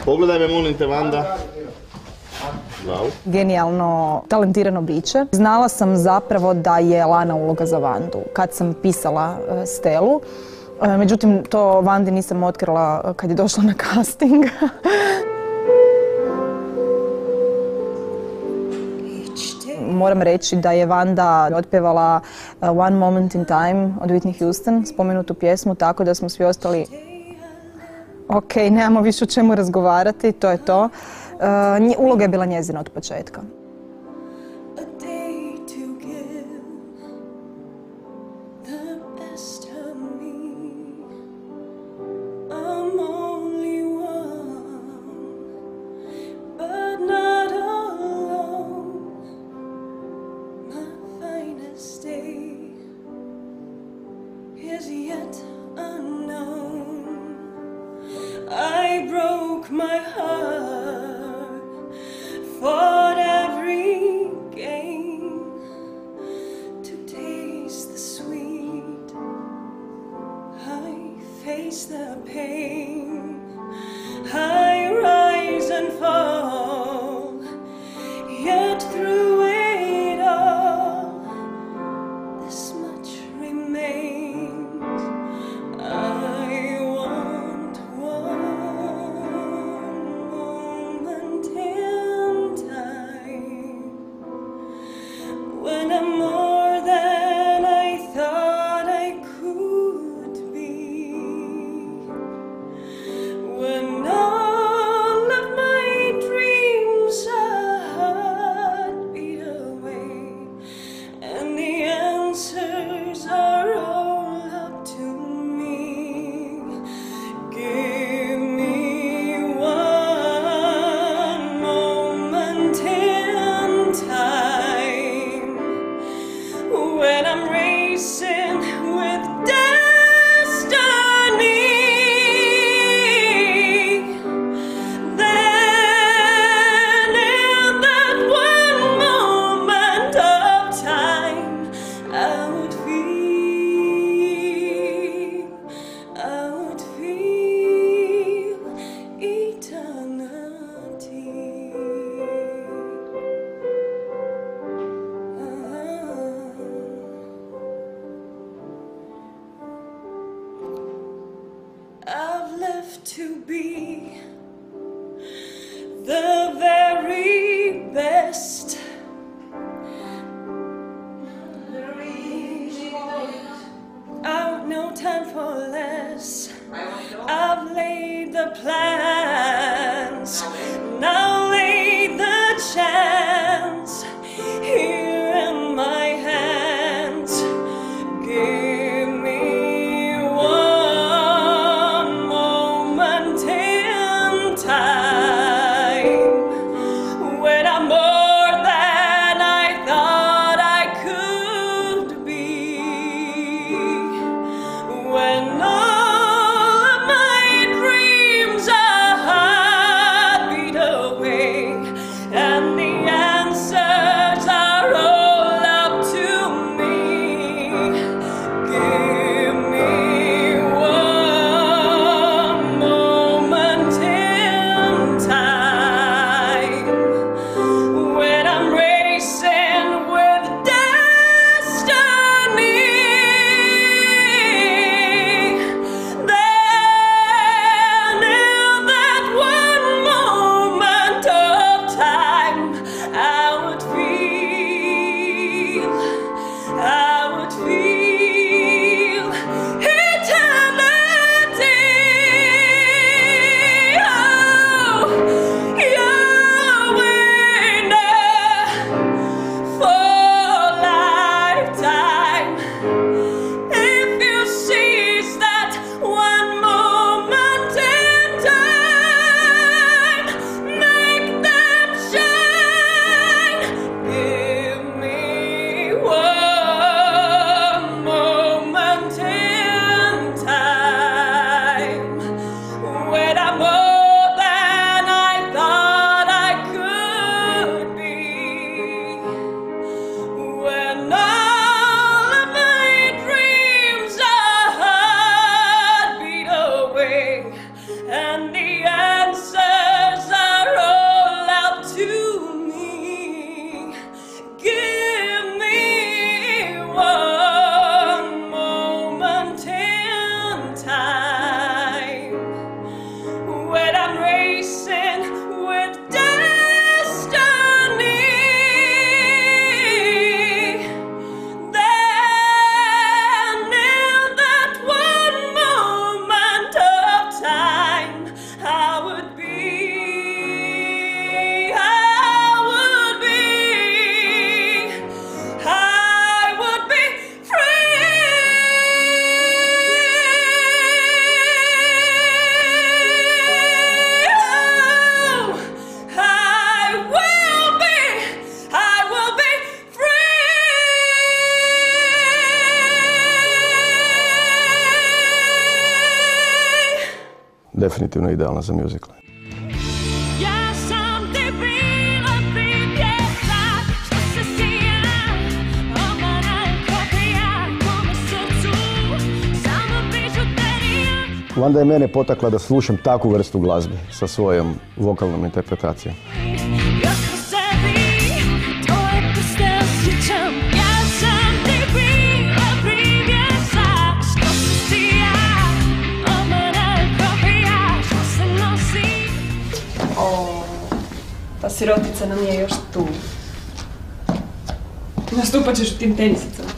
Pogledaj me, molim te, Vanda. Bravo. Genijalno, talentirano biće. Znala sam zapravo da je Lana uloga za Vandu kad sam pisala Stelu. Međutim, to Vandi nisam otkrila kad je došla na casting. Moram reći da je Vanda otpevala One Moment in Time od Whitney Houston, spomenutu pjesmu, tako da smo svi ostali ok, nemamo više o čemu razgovarati, to je to. Uloga je bila njezina od početka. I broke my heart, fought every game to taste the sweet. I face the pain, I rise and fall, yet through it all, this much remains. I want one definitivno idealna za muzikal. Ja sam ti bila pripjesa, što se sija, omana je kopija, mome srcu, samo bižuterija. Vanda je mene potakla da slušam takvu vrstu glazbe sa svojom vokalnom interpretacijom. Još po sebi, tvoje prste osjećam. Ja sam ti bila pripjesa, što se sija, omana je kopija, što se nosi. Ta sirotica nam je još tu. Nastupat ćeš u tim tenisicama.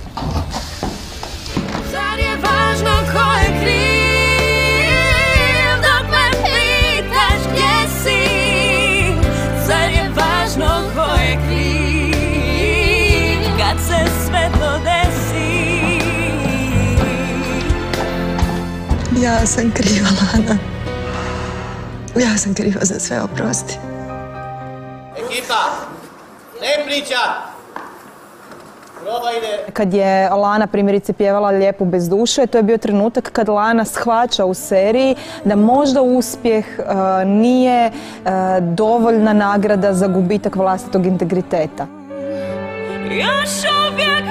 Zar je važno ko je kriv, dok me pitaš gdje si? Zar je važno ko je kriv, kad se sve to desi? Ja sam kriva, Lana. Ja sam kriva za sve, oprosti. Ekipa, ne priča! Proba ide. Kad je Lana primjerice pjevala Lijepu bez duše, to je bio trenutak kad Lana shvaća u seriji da možda uspjeh nije dovoljna nagrada za gubitak vlastitog integriteta. Još uvijek